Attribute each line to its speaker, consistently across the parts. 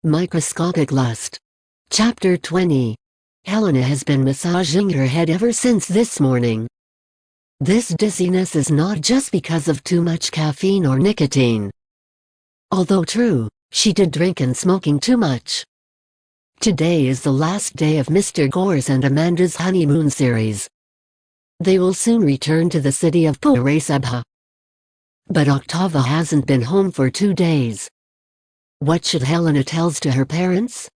Speaker 1: Microscopic Lust. Chapter 20. Helena has been massaging her head ever since this morning. This dizziness is not just because of too much caffeine or nicotine. Although true, she did drink and smoking too much. Today is the last day of Mr. Gore's and Amanda's honeymoon series. They will soon return to the city of Puerasabha. But Octava hasn't been home for 2 days. What should Helena tell to her parents?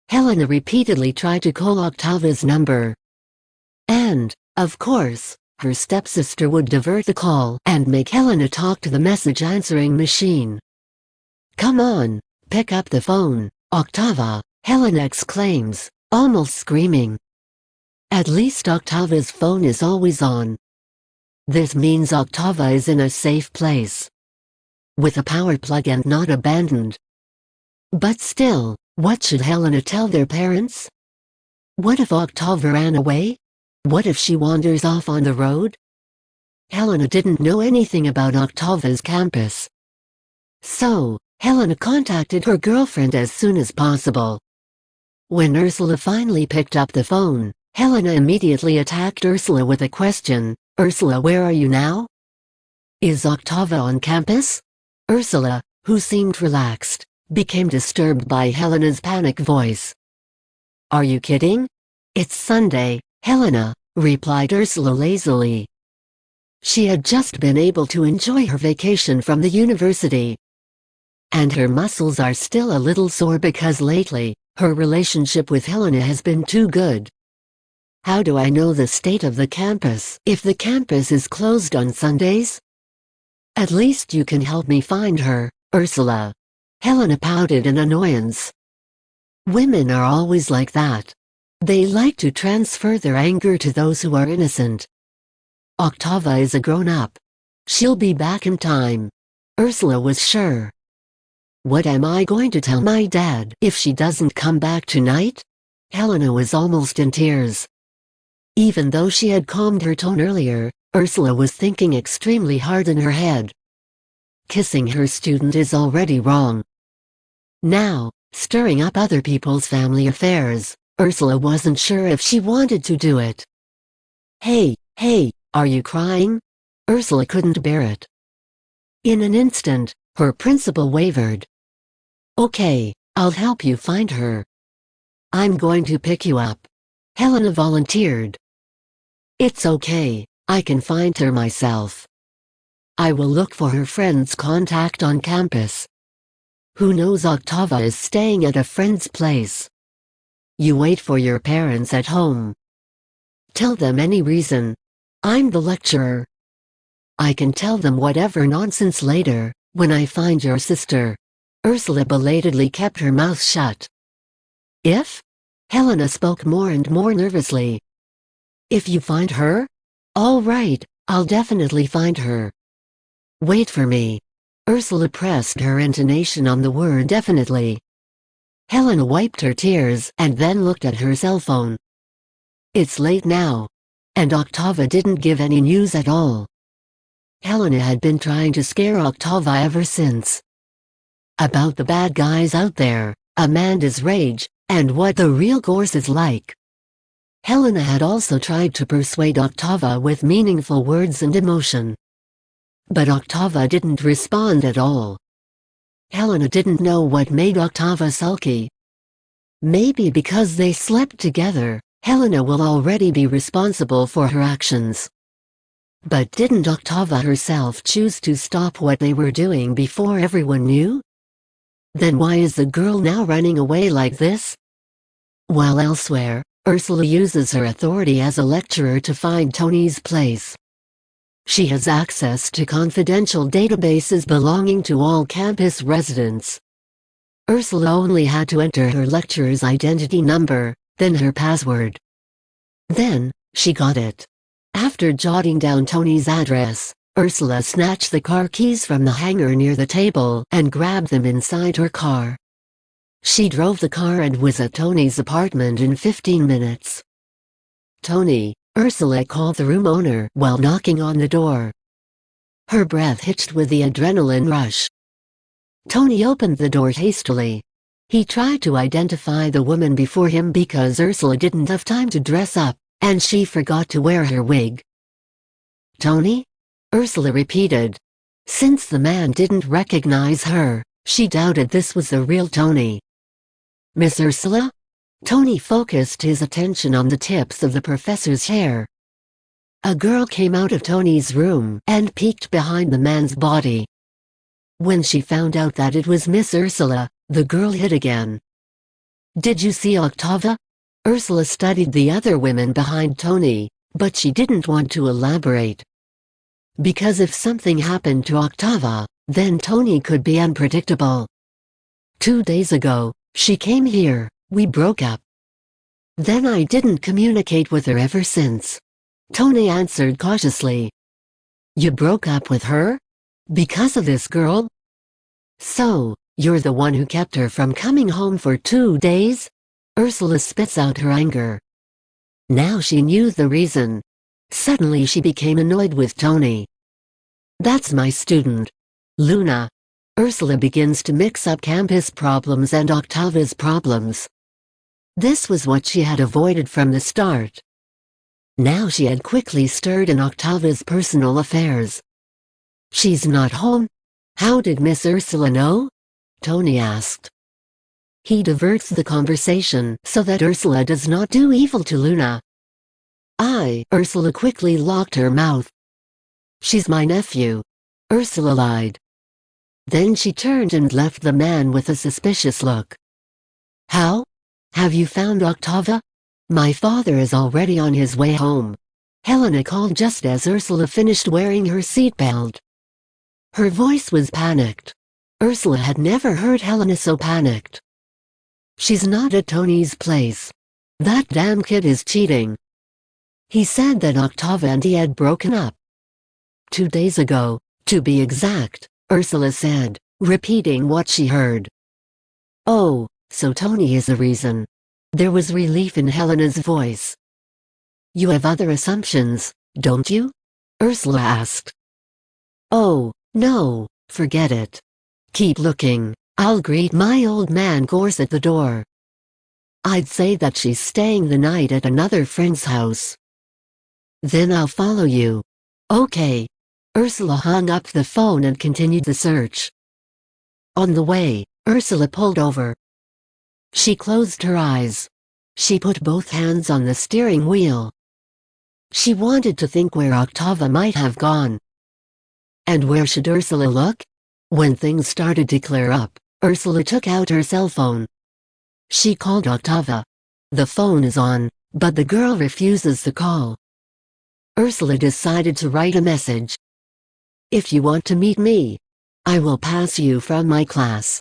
Speaker 1: Helena repeatedly tried to call Octava's number. And, of course, her stepsister would divert the call and make Helena talk to the message answering machine. "Come on, pick up the phone, Octava," Helena exclaims, almost screaming. At least Octava's phone is always on. This means Octava is in a safe place, with a power plug and not abandoned. But still, what should Helena tell their parents? What if Octava ran away? What if she wanders off on the road? Helena didn't know anything about Octava's campus. So, Helena contacted her girlfriend as soon as possible. When Ursula finally picked up the phone, Helena immediately attacked Ursula with a question. "Ursula, where are you now? Is Octava on campus?" Ursula, who seemed relaxed, became disturbed by Helena's panic voice. "Are you kidding? It's Sunday, Helena," replied Ursula lazily. She had just been able to enjoy her vacation from the university. And her muscles are still a little sore because lately, her relationship with Helena has been too good. "How do I know the state of the campus if the campus is closed on Sundays?" "At least you can help me find her, Ursula." Helena pouted in annoyance. Women are always like that. They like to transfer their anger to those who are innocent. Octava is a grown-up. She'll be back in time. Ursula was sure. "What am I going to tell my dad if she doesn't come back tonight?" Helena was almost in tears. Even though she had calmed her tone earlier, Ursula was thinking extremely hard in her head. Kissing her student is already wrong. Now, stirring up other people's family affairs, Ursula wasn't sure if she wanted to do it. Hey, are you crying?" Ursula couldn't bear it. In an instant, her principal wavered. "Okay, I'll help you find her. I'm going to pick you up," Helena volunteered. "It's okay, I can find her myself. I will look for her friend's contact on campus. Who knows, Octava is staying at a friend's place. You wait for your parents at home. Tell them any reason. I'm the lecturer. I can tell them whatever nonsense later, when I find your sister." Ursula belatedly kept her mouth shut. "If?" Helena spoke more and more nervously. "If you find her? All right, I'll definitely find her. Wait for me." Ursula pressed her intonation on the word definitely. Helena wiped her tears and then looked at her cell phone. It's late now. And Octava didn't give any news at all. Helena had been trying to scare Octava ever since. About the bad guys out there, Amanda's rage, and what the real Gorse is like. Helena had also tried to persuade Octava with meaningful words and emotion. But Octava didn't respond at all. Helena didn't know what made Octava sulky. Maybe because they slept together, Helena will already be responsible for her actions. But didn't Octava herself choose to stop what they were doing before everyone knew? Then why is the girl now running away like this? While elsewhere, Ursula uses her authority as a lecturer to find Tony's place. She has access to confidential databases belonging to all campus residents. Ursula only had to enter her lecturer's identity number, then her password. Then, she got it. After jotting down Tony's address, Ursula snatched the car keys from the hanger near the table and grabbed them inside her car. She drove the car and was at Tony's apartment in 15 minutes. "Tony," Ursula called the room owner while knocking on the door. Her breath hitched with the adrenaline rush. Tony opened the door hastily. He tried to identify the woman before him because Ursula didn't have time to dress up, and she forgot to wear her wig. "Tony?" Ursula repeated. Since the man didn't recognize her, she doubted this was the real Tony. "Miss Ursula?" Tony focused his attention on the tips of the professor's hair. A girl came out of Tony's room and peeked behind the man's body. When she found out that it was Miss Ursula, the girl hid again. "Did you see Octava?" Ursula studied the other women behind Tony, but she didn't want to elaborate. Because if something happened to Octava, then Tony could be unpredictable. 2 days ago, she came here, we broke up. Then I didn't communicate with her ever since. Tony answered cautiously. "You broke up with her? Because of this girl? So, you're the one who kept her from coming home for 2 days?" Ursula spits out her anger. Now she knew the reason. Suddenly she became annoyed with Tony. "That's my student, Luna." Ursula begins to mix up campus problems and Octava's problems. This was what she had avoided from the start. Now she had quickly stirred in Octava's personal affairs. "She's not home? How did Miss Ursula know?" Tony asked. He diverts the conversation so that Ursula does not do evil to Luna. Ursula quickly locked her mouth. "She's my nephew," Ursula lied. Then she turned and left the man with a suspicious look. "How? Have you found Octava? My father is already on his way home." Helena called just as Ursula finished wearing her seatbelt. Her voice was panicked. Ursula had never heard Helena so panicked. "She's not at Tony's place. That damn kid is cheating. He said that Octava and he had broken up 2 days ago, to be exact," Ursula said, repeating what she heard. "Oh, so Tony is the reason." There was relief in Helena's voice. "You have other assumptions, don't you?" Ursula asked. "Oh, no, forget it. Keep looking, I'll greet my old man Gorse at the door. I'd say that she's staying the night at another friend's house. Then I'll follow you." "Okay." Ursula hung up the phone and continued the search. On the way, Ursula pulled over. She closed her eyes. She put both hands on the steering wheel. She wanted to think where Octava might have gone. And where should Ursula look? When things started to clear up, Ursula took out her cell phone. She called Octava. The phone is on, but the girl refuses the call. Ursula decided to write a message. "If you want to meet me, I will pass you from my class.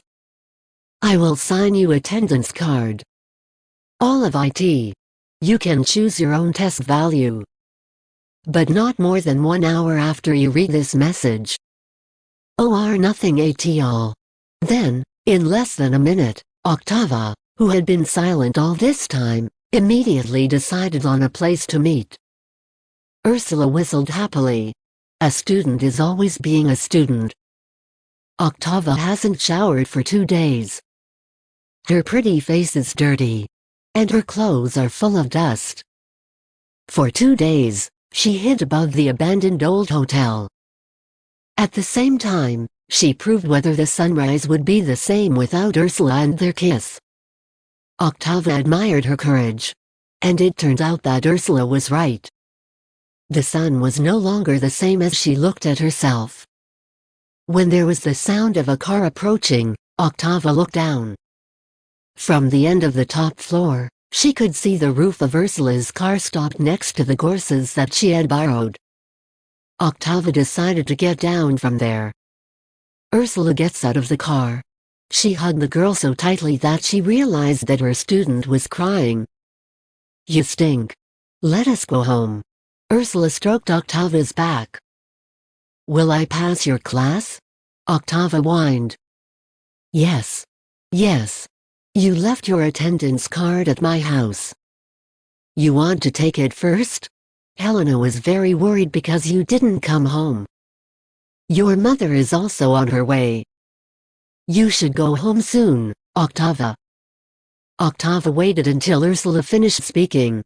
Speaker 1: I will sign you attendance card. All of IT. You can choose your own test value. But not more than 1 hour after you read this message. Or nothing at all." Then, in less than a minute, Octava, who had been silent all this time, immediately decided on a place to meet. Ursula whistled happily. A student is always being a student. Octava hasn't showered for 2 days. Her pretty face is dirty. And her clothes are full of dust. For 2 days, she hid above the abandoned old hotel. At the same time, she proved whether the sunrise would be the same without Ursula and their kiss. Octava admired her courage. And it turned out that Ursula was right. The sun was no longer the same as she looked at herself. When there was the sound of a car approaching, Octava looked down. From the end of the top floor, she could see the roof of Ursula's car stopped next to the Gorses that she had borrowed. Octava decided to get down from there. Ursula gets out of the car. She hugged the girl so tightly that she realized that her student was crying. "You stink. Let us go home." Ursula stroked Octava's back. "Will I pass your class?" Octava whined. Yes. Yes. You left your attendance card at my house. You want to take it first?" Helena was very worried because you didn't come home. "Your mother is also on her way. You should go home soon." Octava. Octava waited until Ursula finished speaking.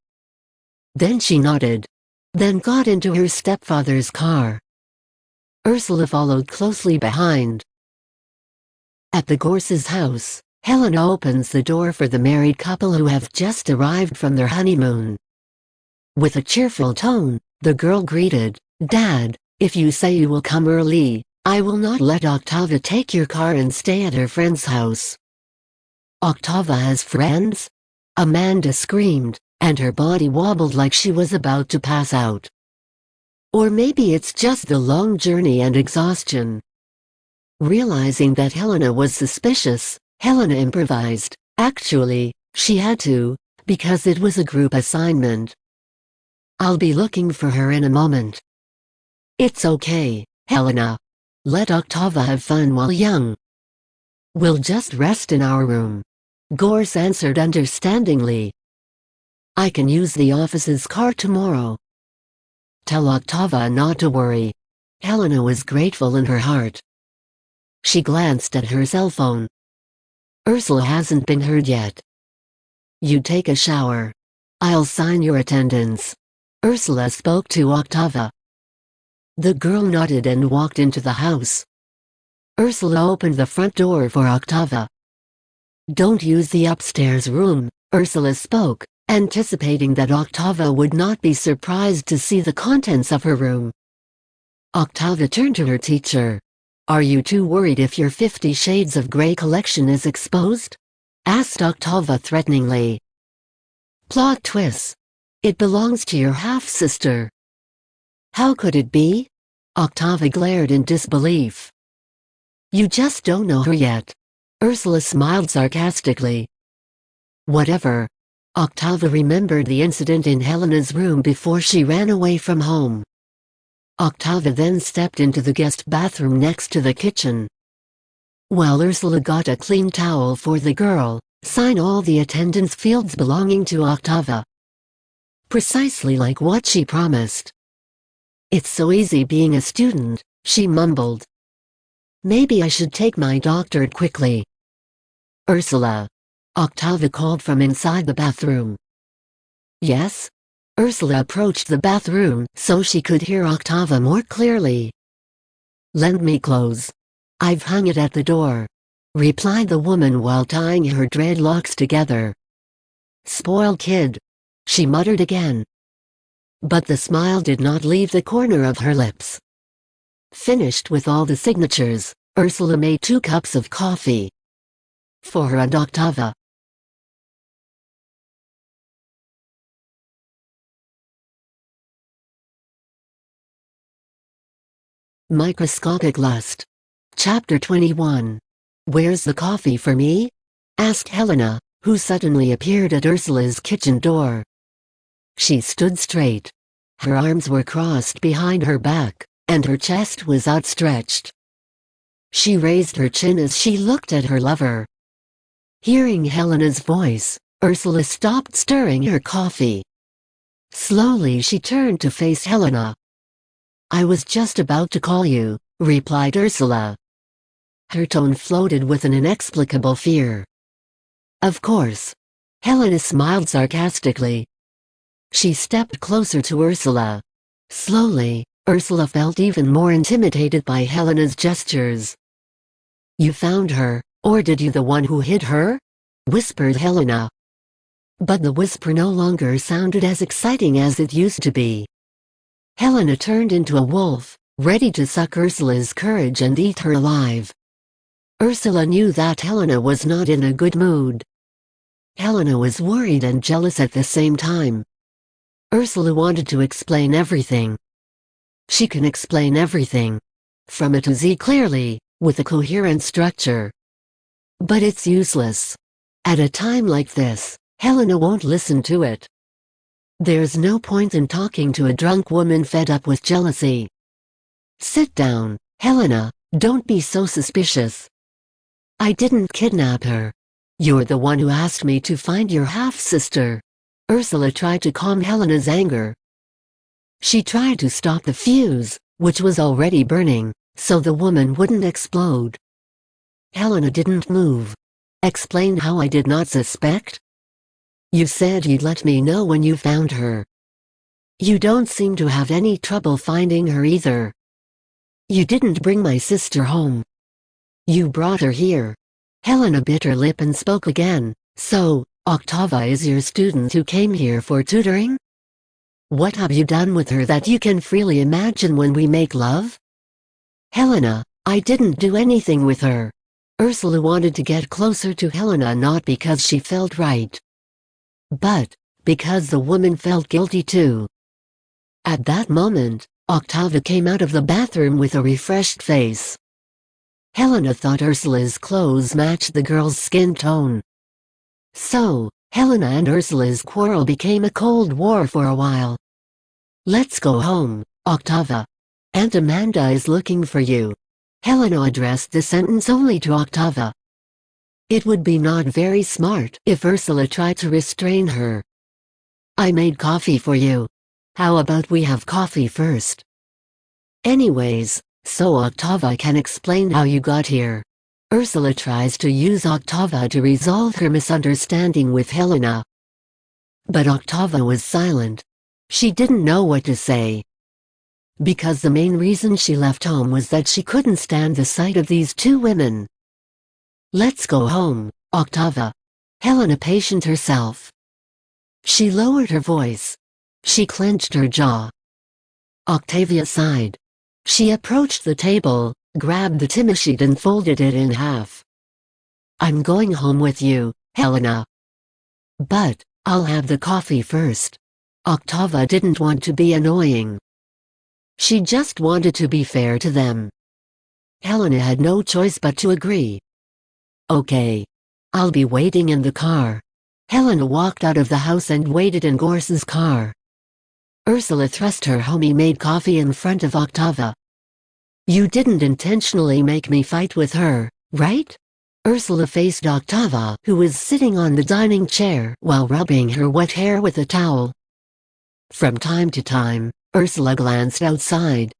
Speaker 1: Then she nodded. Then got into her stepfather's car. Ursula followed closely behind. At the Gorse's house, Helena opens the door for the married couple who have just arrived from their honeymoon. With a cheerful tone, the girl greeted, "Dad, if you say you will come early, I will not let Octava take your car and stay at her friend's house." "Octava has friends?" Amanda screamed, and her body wobbled like she was about to pass out. "Or maybe it's just the long journey and exhaustion." Realizing that Helena was suspicious, Helena improvised. Actually, she had to, because it was a group assignment. "I'll be looking for her in a moment." "It's okay, Helena. Let Octava have fun while young. We'll just rest in our room." Gorse answered understandingly. "I can use the office's car tomorrow." "Tell Octava not to worry." Helena was grateful in her heart. She glanced at her cell phone. Ursula hasn't been heard yet. "You take a shower. I'll sign your attendance." Ursula spoke to Octava. The girl nodded and walked into the house. Ursula opened the front door for Octava. "Don't use the upstairs room," Ursula spoke, anticipating that Octava would not be surprised to see the contents of her room. Octava turned to her teacher. "Are you too worried if your 50 Shades of Grey collection is exposed?" asked Octava threateningly. Plot twist. It belongs to your half-sister. "How could it be?" Octava glared in disbelief. "You just don't know her yet." Ursula smiled sarcastically. "Whatever." Octava remembered the incident in Helena's room before she ran away from home. Octava then stepped into the guest bathroom next to the kitchen. While Ursula got a clean towel for the girl, sign all the attendance fields belonging to Octava. Precisely like what she promised. "It's so easy being a student," she mumbled. "Maybe I should take my doctorate quickly." "Ursula." Octava called from inside the bathroom. "Yes?" Ursula approached the bathroom so she could hear Octava more clearly. "Lend me clothes. I've hung it at the door," replied the woman while tying her dreadlocks together. "Spoiled kid," she muttered again. But the smile did not leave the corner of her lips. Finished with all the signatures, Ursula made 2 cups of coffee. For her and Octava. Microscopic Lust. Chapter 21. "Where's the coffee for me?" asked Helena, who suddenly appeared at Ursula's kitchen door. She stood straight. Her arms were crossed behind her back, and her chest was outstretched. She raised her chin as she looked at her lover. Hearing Helena's voice, Ursula stopped stirring her coffee. Slowly she turned to face Helena. "I was just about to call you," replied Ursula. Her tone floated with an inexplicable fear. "Of course." Helena smiled sarcastically. She stepped closer to Ursula. Slowly, Ursula felt even more intimidated by Helena's gestures. "You found her, or did you the one who hid her?" whispered Helena. But the whisper no longer sounded as exciting as it used to be. Helena turned into a wolf, ready to suck Ursula's courage and eat her alive. Ursula knew that Helena was not in a good mood. Helena was worried and jealous at the same time. Ursula wanted to explain everything. She can explain everything. From A to Z clearly, with a coherent structure. But it's useless. At a time like this, Helena won't listen to it. There's no point in talking to a drunk woman fed up with jealousy. "Sit down, Helena, don't be so suspicious. I didn't kidnap her. You're the one who asked me to find your half-sister." Ursula tried to calm Helena's anger. She tried to stop the fuse, which was already burning, so the woman wouldn't explode. Helena didn't move. Explain how I did not suspect? You said you'd let me know when you found her. You don't seem to have any trouble finding her either. You didn't bring my sister home. You brought her here. Helena bit her lip and spoke again. So, Octava is your student who came here for tutoring? What have you done with her that you can freely imagine when we make love? Helena, I didn't do anything with her. Ursula wanted to get closer to Helena not because she felt right, but because the woman felt guilty too. At that moment, Octava came out of the bathroom with a refreshed face. Helena thought Ursula's clothes matched the girl's skin tone. So, Helena and Ursula's quarrel became a cold war for a while. Let's go home, Octava. Aunt Amanda is looking for you. Helena addressed the sentence only to Octava. It would be not very smart if Ursula tried to restrain her. I made coffee for you. How about we have coffee first? Anyways, so Octava can explain how you got here. Ursula tries to use Octava to resolve her misunderstanding with Helena. But Octava was silent. She didn't know what to say. Because the main reason she left home was that she couldn't stand the sight of these two women. Let's go home, Octava. Helena patiened herself. She lowered her voice. She clenched her jaw. Octavia sighed. She approached the table, grabbed the timesheet and folded it in half. I'm going home with you, Helena. But, I'll have the coffee first. Octava didn't want to be annoying. She just wanted to be fair to them. Helena had no choice but to agree. Okay. I'll be waiting in the car. Helena walked out of the house and waited in Gorse's car. Ursula thrust her homemade coffee in front of Octava. You didn't intentionally make me fight with her, right? Ursula faced Octava, who was sitting on the dining chair while rubbing her wet hair with a towel. From time to time, Ursula glanced outside.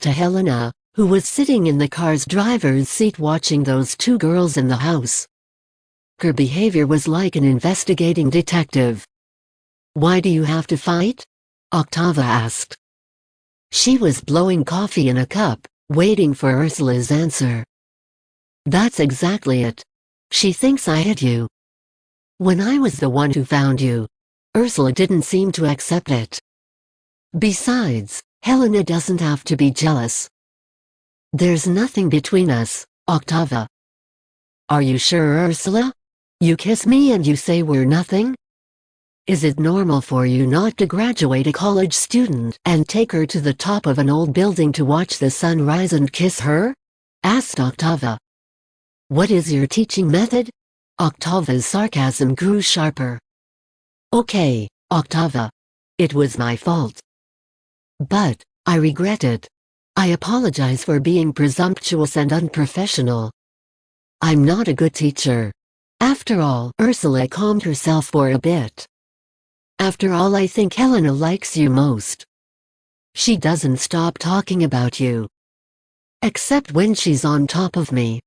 Speaker 1: To Helena, who was sitting in the car's driver's seat watching those two girls in the house. Her behavior was like an investigating detective. Why do you have to fight? Octava asked. She was blowing coffee in a cup, waiting for Ursula's answer. That's exactly it. She thinks I hit you. When I was the one who found you. Ursula didn't seem to accept it. Besides, Helena doesn't have to be jealous. There's nothing between us, Octava. Are you sure, Ursula? You kiss me and you say we're nothing? Is it normal for you not to graduate a college student and take her to the top of an old building to watch the sun rise and kiss her? Asked Octava. What is your teaching method? Octava's sarcasm grew sharper. Okay, Octava. It was my fault. But, I regret it. I apologize for being presumptuous and unprofessional. I'm not a good teacher. After all, Ursula calmed herself for a bit. After all, I think Helena likes you most. She doesn't stop talking about you. Except when she's on top of me.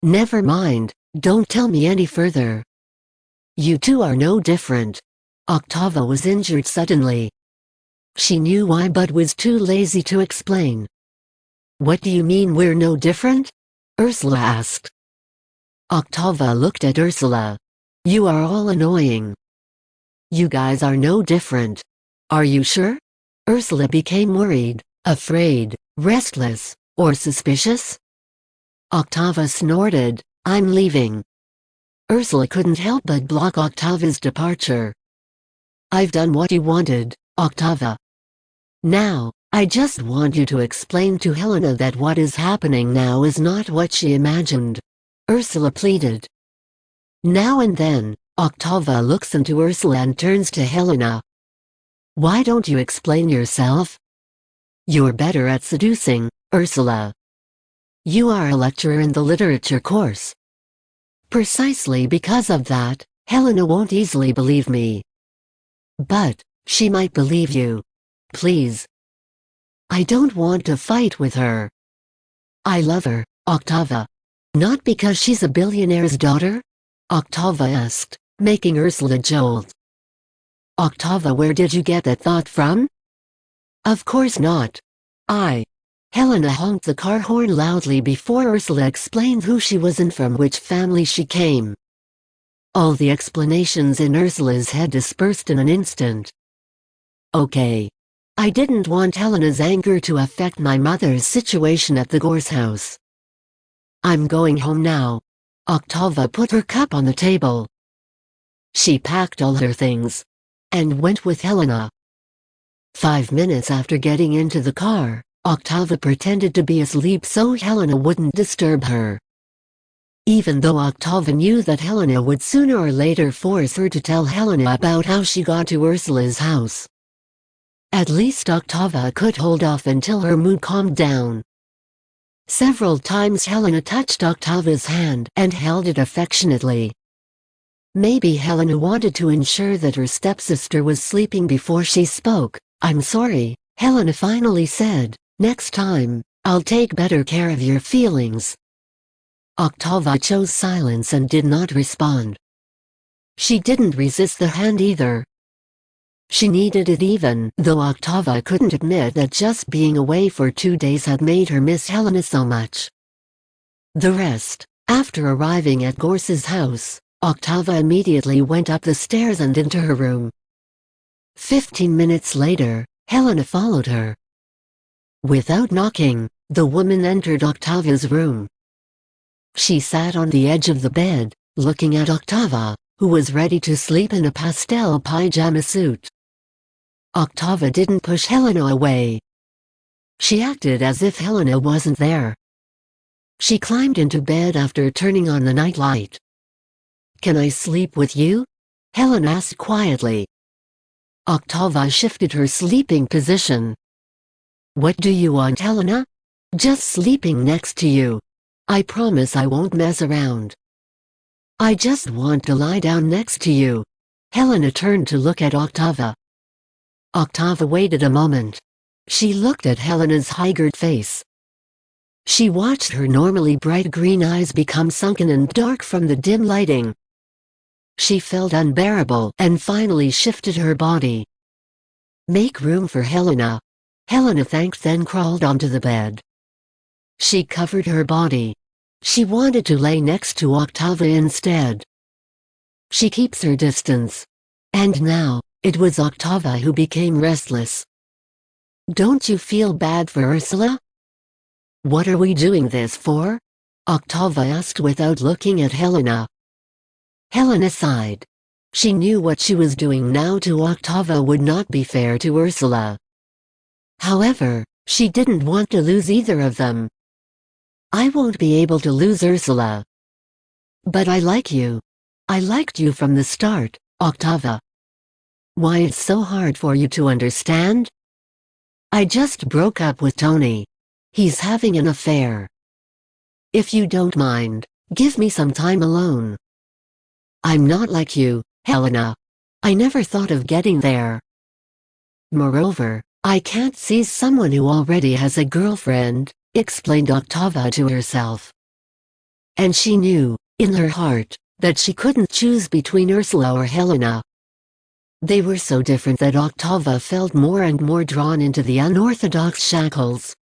Speaker 1: Never mind, don't tell me any further. You two are no different. Octava was injured suddenly. She knew why but was too lazy to explain. What do you mean we're no different? Ursula asked. Octava looked at Ursula. You are all annoying. You guys are no different. Are you sure? Ursula became worried, afraid, restless, or suspicious. Octava snorted, I'm leaving. Ursula couldn't help but block Octava's departure. I've done what you wanted, Octava. Now, I just want you to explain to Helena that what is happening now is not what she imagined. Ursula pleaded. Now and then, Octava looks into Ursula and turns to Helena. Why don't you explain yourself? You're better at seducing, Ursula. You are a lecturer in the literature course. Precisely because of that, Helena won't easily believe me. But, she might believe you. Please. I don't want to fight with her. I love her, Octava. Not because she's a billionaire's daughter? Octava asked, making Ursula jolt. Octava, where did you get that thought from? Of course not. Helena honked the car horn loudly before Ursula explained who she was and from which family she came. All the explanations in Ursula's head dispersed in an instant. Okay. I didn't want Helena's anger to affect my mother's situation at the Gore's house. I'm going home now. Octava put her cup on the table. She packed all her things and went with Helena. 5 minutes after getting into the car, Octava pretended to be asleep so Helena wouldn't disturb her. Even though Octava knew that Helena would sooner or later force her to tell Helena about how she got to Ursula's house. At least Octava could hold off until her mood calmed down. Several times Helena touched Octava's hand and held it affectionately. Maybe Helena wanted to ensure that her stepsister was sleeping before she spoke. I'm sorry, Helena finally said. Next time, I'll take better care of your feelings. Octava chose silence and did not respond. She didn't resist the hand either. She needed it even though Octava couldn't admit that just being away for 2 days had made her miss Helena so much. The rest, after arriving at Gorse's house, Octava immediately went up the stairs and into her room. 15 minutes later, Helena followed her. Without knocking, the woman entered Octava's room. She sat on the edge of the bed, looking at Octava, who was ready to sleep in a pastel pajama suit. Octava didn't push Helena away. She acted as if Helena wasn't there. She climbed into bed after turning on the nightlight. Can I sleep with you? Helena asked quietly. Octava shifted her sleeping position. What do you want, Helena? Just sleeping next to you. I promise I won't mess around. I just want to lie down next to you. Helena turned to look at Octava. Octava waited a moment. She looked at Helena's haggard face. She watched her normally bright green eyes become sunken and dark from the dim lighting. She felt unbearable and finally shifted her body. Make room for Helena. Helena thanked, then crawled onto the bed. She covered her body. She wanted to lay next to Octava instead. She keeps her distance. And now, it was Octava who became restless. Don't you feel bad for Ursula? What are we doing this for? Octava asked without looking at Helena. Helena sighed. She knew what she was doing now to Octava would not be fair to Ursula. However, she didn't want to lose either of them. I won't be able to lose Ursula. But I like you. I liked you from the start, Octava. Why it's so hard for you to understand? I just broke up with Tony. He's having an affair. If you don't mind, give me some time alone. I'm not like you, Helena. I never thought of getting there. Moreover, I can't seize someone who already has a girlfriend, explained Octava to herself. And she knew, in her heart, that she couldn't choose between Ursula or Helena. They were so different that Octava felt more and more drawn into the unorthodox shackles.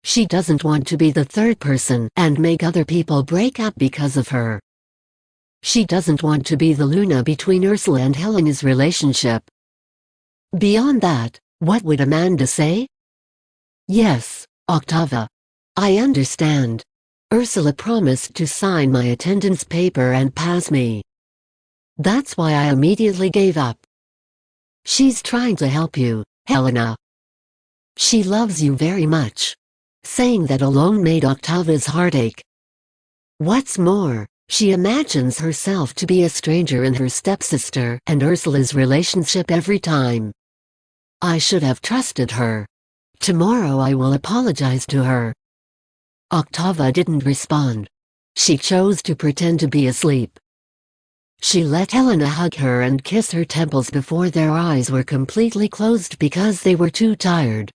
Speaker 1: She doesn't want to be the third person and make other people break up because of her. She doesn't want to be the Luna between Ursula and Helena's relationship. Beyond that, what would Amanda say? Yes, Octava. I understand. Ursula promised to sign my attendance paper and pass me. That's why I immediately gave up. She's trying to help you, Helena. She loves you very much. Saying that alone made Octava's heart ache. What's more, she imagines herself to be a stranger in her stepsister and Ursula's relationship every time. I should have trusted her. Tomorrow I will apologize to her. Octava didn't respond. She chose to pretend to be asleep. She let Helena hug her and kiss her temples before their eyes were completely closed because they were too tired.